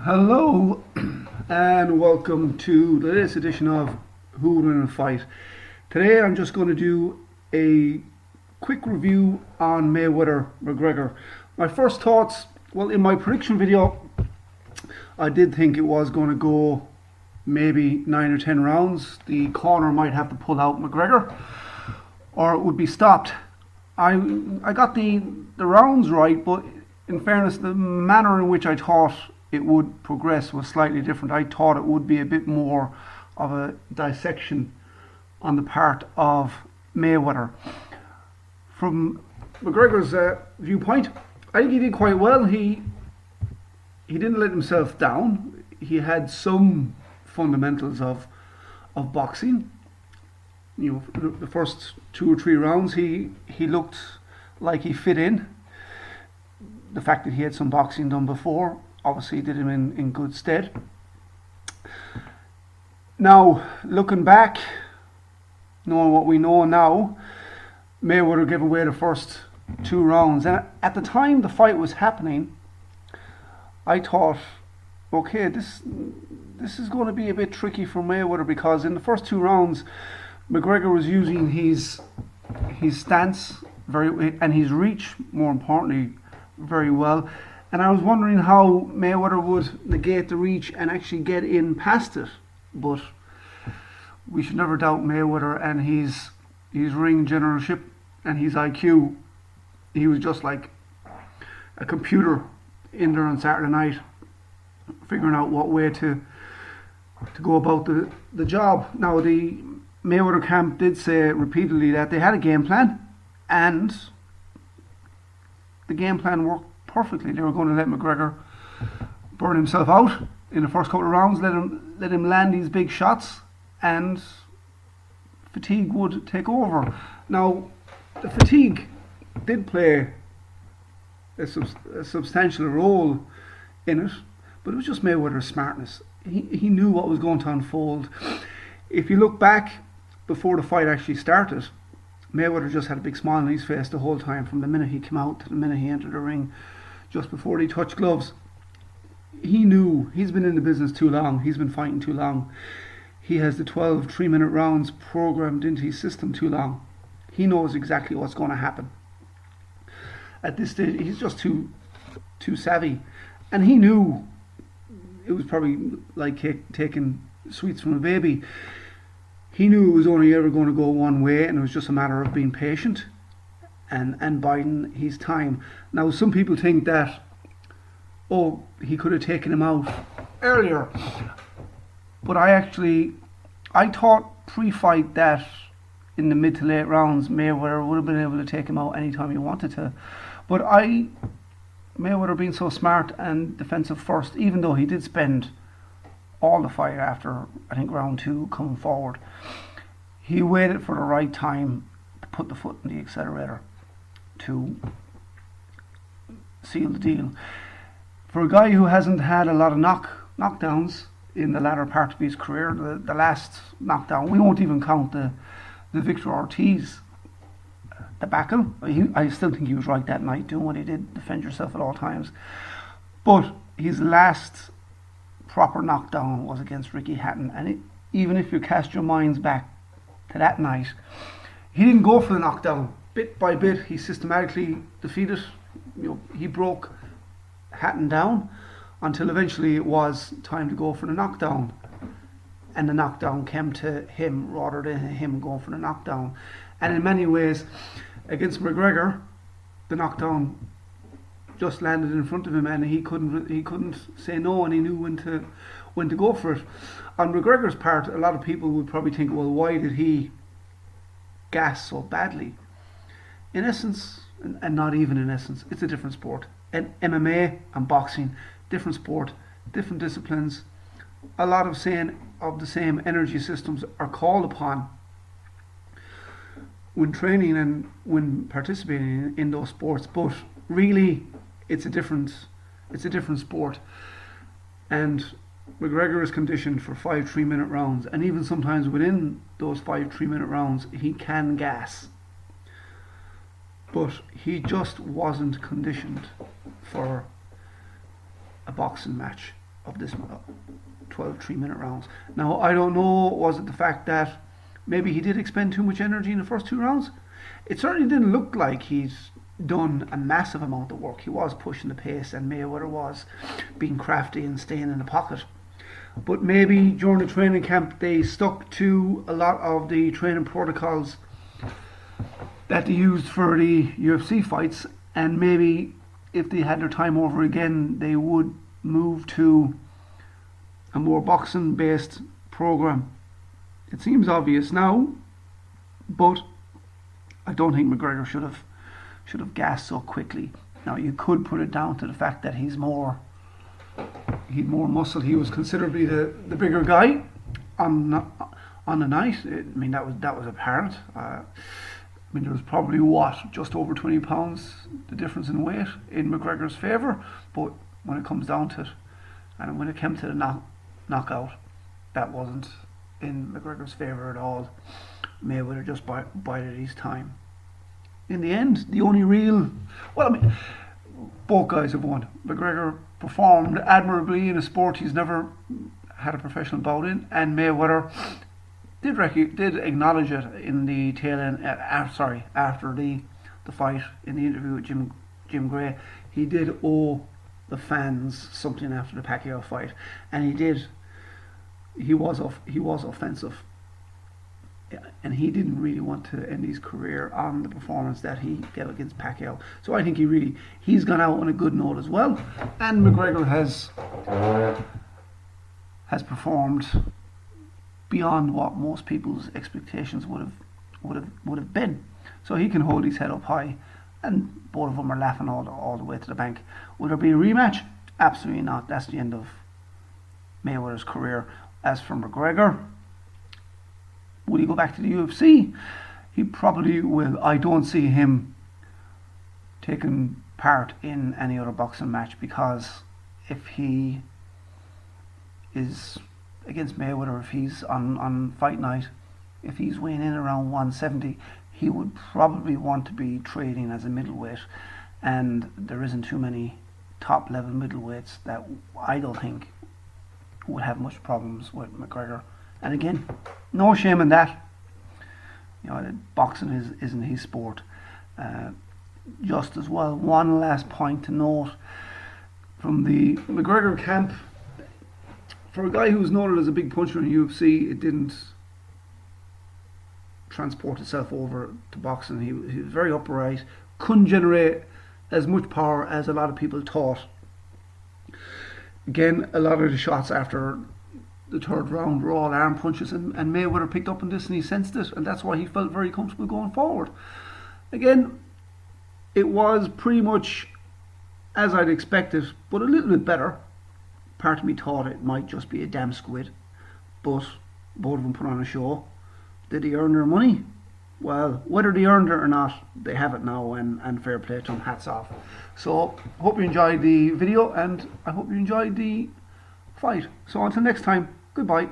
Hello and welcome to the latest edition of Who Would Win a Fight. Today I'm just going to do a quick review on Mayweather McGregor. My first thoughts, well, in my prediction video I did think it was going to go maybe 9 or 10 rounds. The corner might have to pull out McGregor or it would be stopped. I got the rounds right, but in fairness, the manner in which I thought it would progress was slightly different. I thought it would be a bit more of a dissection on the part of Mayweather. From McGregor's viewpoint, I think he did quite well. He didn't let himself down. He had some fundamentals of boxing. You know, the first 2 or 3 rounds, he looked like he fit in. The fact that he had some boxing done before obviously did him in good stead. Now, looking back, knowing what we know now, Mayweather gave away the first 2 rounds. And at the time the fight was happening, I thought, okay, this is going to be a bit tricky for Mayweather, because in the first 2 rounds, McGregor was using his stance and his reach, more importantly, very well. And I was wondering how Mayweather would negate the reach and actually get in past it. But we should never doubt Mayweather and his ring generalship and his IQ. He was just like a computer in there on Saturday night, figuring out what way to go about the job. Now, the Mayweather camp did say repeatedly that they had a game plan, and the game plan worked perfectly. They were going to let McGregor burn himself out in the first couple of rounds, let him land these big shots, and fatigue would take over. Now, the fatigue did play a substantial role in it, but it was just Mayweather's smartness. He knew what was going to unfold. If you look back before the fight actually started, Mayweather just had a big smile on his face the whole time, from the minute he came out to the minute he entered the ring, just before he touched gloves. He knew he's been in the business too long, he's been fighting too long. He has the 12 3-minute rounds programmed into his system too long. He knows exactly what's going to happen. At this stage, he's just too savvy. And he knew it was probably like taking sweets from a baby. He knew it was only ever going to go one way, and it was just a matter of being patient and biding his time. Now, some people think that, oh, he could have taken him out earlier. But I thought pre-fight that in the mid to late rounds, Mayweather would have been able to take him out anytime he wanted to. But Mayweather being so smart and defensive first, even though he did spend all the fight after, I think, round 2 coming forward, he waited for the right time to put the foot in the accelerator to seal the deal. For a guy who hasn't had a lot of knockdowns in the latter part of his career, the last knockdown, we won't even count the Victor Ortiz debacle. I still think he was right that night, doing what he did, defend yourself at all times. But his last proper knockdown was against Ricky Hatton, and even if you cast your minds back to that night, he didn't go for the knockdown. Bit by bit, he systematically defeated. He broke Hatton down until eventually it was time to go for the knockdown, and the knockdown came to him rather than him going for the knockdown. And in many ways, against McGregor, the knockdown just landed in front of him, and he couldn't say no, and he knew when to go for it. On McGregor's part, a lot of people would probably think, well, why did he gas so badly? In essence, and not even in essence, it's a different sport. And MMA and boxing, different sport, different disciplines. A lot of the same energy systems are called upon when training and when participating in those sports, but really it's a different sport. And McGregor is conditioned for 5 3-minute rounds, and even sometimes within those 5 3-minute rounds he can gas. But he just wasn't conditioned for a boxing match. of this 12 3-minute rounds. Now, I don't know, was it the fact that maybe he did expend too much energy in the first 2 rounds? It certainly didn't look like he's done a massive amount of work. He was pushing the pace, and Mayweather was being crafty and staying in the pocket. But maybe during the training camp they stuck to a lot of the training protocols that they used for the UFC fights, and maybe if they had their time over again they would move to a more boxing based program. It seems obvious now, but I don't think McGregor should have gassed so quickly. Now, you could put it down to the fact that he'd more muscle. He was considerably the bigger guy on the night. I mean, that was apparent. I mean, there was probably just over 20 pounds the difference in weight in McGregor's favour. But when it comes down to it, and when it came to the knockout, that wasn't in McGregor's favour at all. Mayweather just bided his time. In the end, the only real... Well, I mean, both guys have won. McGregor performed admirably in a sport he's never had a professional bout in, and Mayweather did acknowledge it in the tail end, after the fight, in the interview with Jim Gray. He did owe the fans something after the Pacquiao fight, and he was offensive, and he didn't really want to end his career on the performance that he gave against Pacquiao. So I think he's gone out on a good note as well, and McGregor has performed beyond what most people's expectations would have been. So he can hold his head up high, and both of them are laughing all the way to the bank. Will there be a rematch? Absolutely not. That's the end of Mayweather's career. As for McGregor, will he go back to the UFC? He probably will. I don't see him taking part in any other boxing match, because if he is against Mayweather, if he's on fight night, if he's weighing in around 170, he would probably want to be trading as a middleweight, and there isn't too many top level middleweights that I don't think would have much problems with McGregor. And again, no shame in that. You know, boxing isn't his sport. Just as well, one last point to note from the McGregor camp: for a guy who's noted as a big puncher in the UFC, it didn't transport itself over to boxing. He was very upright, couldn't generate as much power as a lot of people thought. Again, a lot of the shots after the third round were all arm punches, and Mayweather picked up on this and he sensed it, and that's why he felt very comfortable going forward. Again, it was pretty much as I'd expected, but a little bit better. Part of me thought it might just be a damn squid, but both of them put on a show. Did they earn their money? Well, whether they earned it or not, they have it now, and fair play to them, hats off. So, hope you enjoyed the video, and I hope you enjoyed the fight. So until next time, goodbye.